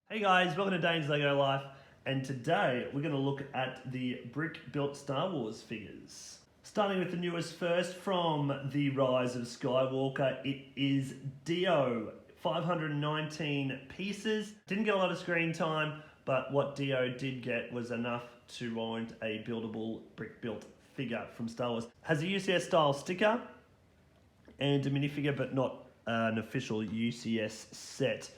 Hey guys, welcome to Dane's Lego Life, and today we're going to look at the brick-built Star Wars figures. Starting with the newest first from The Rise of Skywalker, it is Dio, 519 pieces. Didn't get a lot of screen time, but what Dio did get was enough to warrant a buildable brick-built figure from Star Wars. Has a UCS style sticker and a minifigure, but not an official UCS set.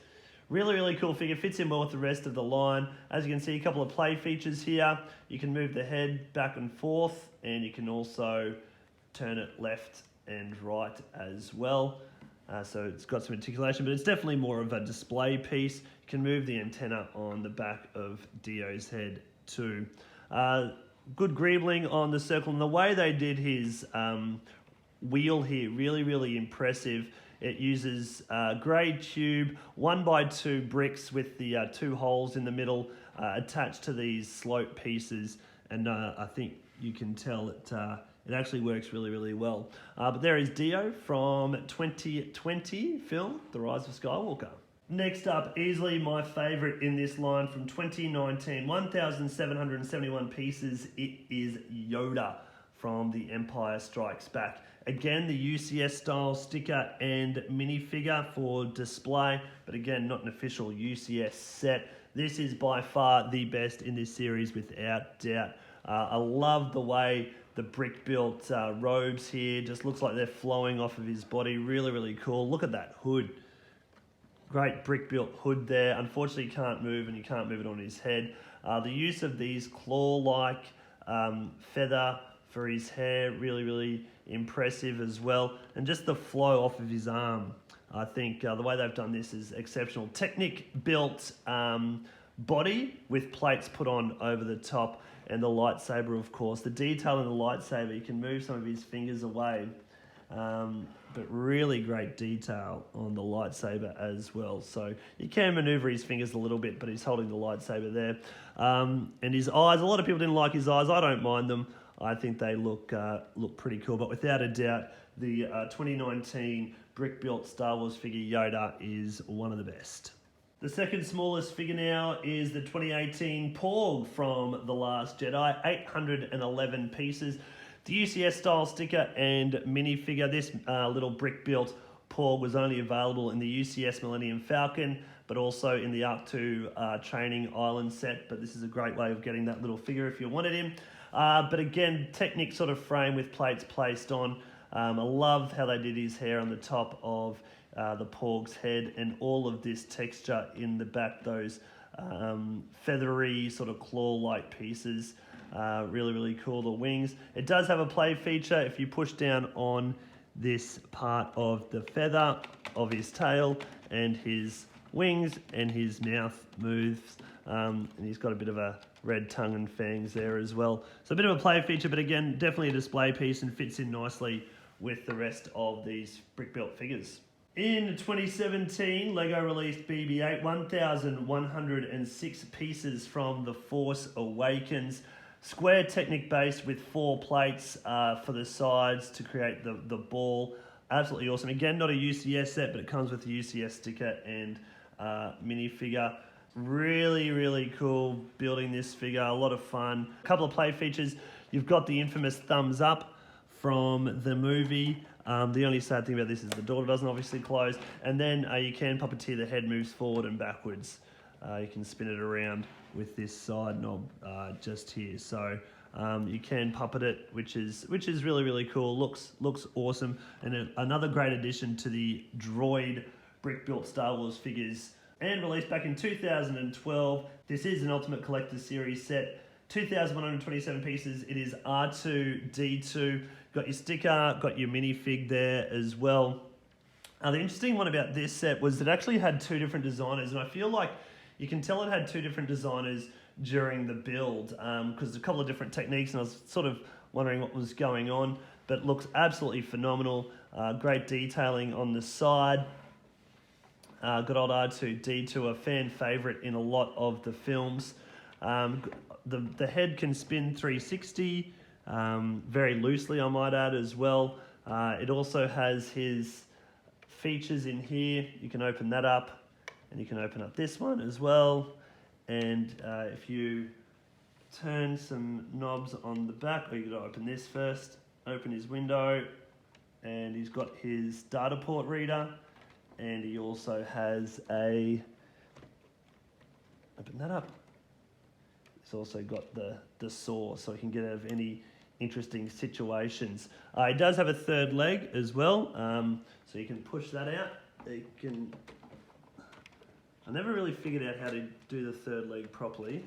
Really cool figure, fits in well with the rest of the line. As you can see, a couple of play features here. You can move the head back and forth, and you can also turn it left and right as well. So it's got some articulation, but it's definitely more of a display piece. You can move the antenna on the back of Dio's head too. Good greebling on the circle, and the way they did his wheel here, really impressive. It uses grey tube, 1x2 bricks with the two holes in the middle attached to these slope pieces, and I think you can tell it actually works really well. But there is Dio from 2020 film, The Rise of Skywalker. Next up, easily my favourite in this line from 2019, 1,771 pieces, it is Yoda from The Empire Strikes Back. Again, the UCS style sticker and minifigure for display, but again, not an official UCS set. This is by far the best in this series without doubt. I love the way the brick-built robes here just looks like they're flowing off of his body. Really cool. Look at that hood. Great brick-built hood there. Unfortunately, you can't move, and you can't move it on his head. The use of these claw-like feather for his hair, really impressive as well. And just the flow off of his arm. I think the way they've done this is exceptional. Technic-built body with plates put on over the top, and the lightsaber, of course. The detail in the lightsaber, you can move some of his fingers away, but really great detail on the lightsaber as well. So you can maneuver his fingers a little bit, but he's holding the lightsaber there. And his eyes, a lot of people didn't like his eyes. I don't mind them. I think they look pretty cool, but without a doubt, the 2019 brick-built Star Wars figure Yoda is one of the best. The second smallest figure now is the 2018 PORG from The Last Jedi, 811 pieces. The UCS style sticker and minifigure. This little brick-built PORG was only available in the UCS Millennium Falcon, but also in the Arc 2 training island set. But this is a great way of getting that little figure if you wanted him. But again, Technic sort of frame with plates placed on. I love how they did his hair on the top of the Porg's head, and all of this texture in the back, those feathery sort of claw-like pieces. Really cool. The wings. It does have a play feature. If you push down on this part of the feather of his tail and his wings, and his mouth moves, and he's got a bit of a red tongue and fangs there as well. So a bit of a play feature, but again, definitely a display piece and fits in nicely with the rest of these brick-built figures. In 2017, LEGO released BB-8, 1,106 pieces from The Force Awakens. Square Technic base with 4 plates for the sides to create the ball. Absolutely awesome. Again, not a UCS set, but it comes with a UCS sticker and minifigure. Really cool building this figure. A lot of fun. A couple of play features. You've got the infamous thumbs up from the movie. The only sad thing about this is the door doesn't obviously close. And then you can puppeteer, the head moves forward and backwards. You can spin it around with this side knob just here. So you can puppet it, which is really cool. Looks awesome. And another great addition to the droid brick-built Star Wars figures. And released back in 2012. This is an Ultimate Collector Series set. 2,127 pieces. It is R2-D2. Got your sticker, got your minifig there as well. The interesting one about this set was it actually had 2 different designers, and I feel like you can tell it had 2 different designers during the build, because a couple of different techniques, and I was sort of wondering what was going on, but looks absolutely phenomenal. Great detailing on the side. Good old R2-D2, a fan favourite in a lot of the films. The head can spin 360, very loosely I might add as well. It also has his features in here. You can open that up And you can open up this one as well. And if you turn some knobs on the back, or you got to open this first, open his window, and he's got his data port reader, and he also has a, open that up, he's also got the saw, so he can get out of any interesting situations. He does have a third leg as well, so you can push that out. You can, I never really figured out how to do the third leg properly.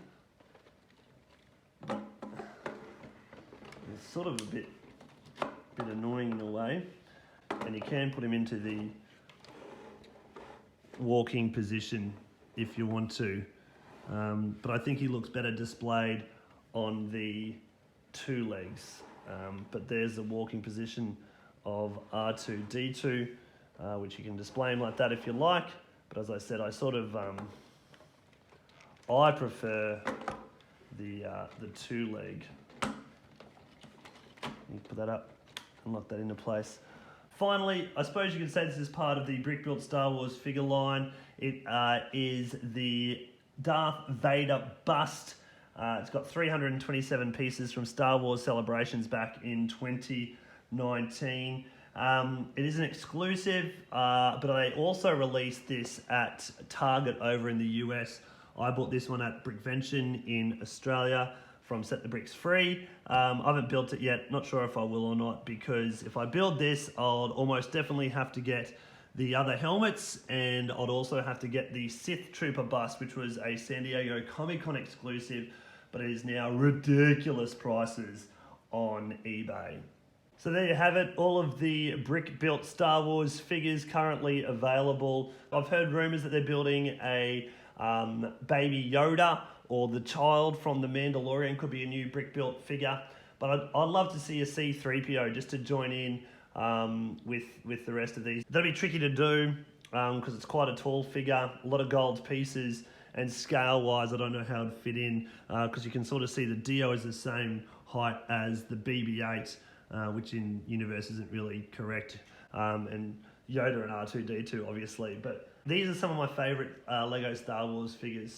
It's sort of a bit annoying in a way, and you can put him into the walking position if you want to, but I think he looks better displayed on the two legs, but there's the walking position of R2-D2, which you can display him like that if you like, but as I said, I prefer the two leg. You put that up and lock that into place. Finally, I suppose you could say this is part of the Brick Built Star Wars figure line. It is the Darth Vader bust. It's got 327 pieces from Star Wars Celebrations back in 2019. It is an exclusive, but I also released this at Target over in the US. I bought this one at Brickvention in Australia from Set the Bricks Free. I haven't built it yet, not sure if I will or not, because if I build this, I'll almost definitely have to get the other helmets, and I'd also have to get the Sith Trooper bust, which was a San Diego Comic-Con exclusive, but it is now ridiculous prices on eBay. So there you have it, all of the brick-built Star Wars figures currently available. I've heard rumours that they're building a Baby Yoda, or the child from The Mandalorian could be a new brick-built figure. But I'd love to see a C-3PO just to join in with the rest of these. That'll be tricky to do because it's quite a tall figure, a lot of gold pieces, and scale-wise I don't know how it'd fit in because you can sort of see the Dio is the same height as the BB-8, which in universe isn't really correct, and Yoda and R2-D2 obviously, but these are some of my favourite LEGO Star Wars figures.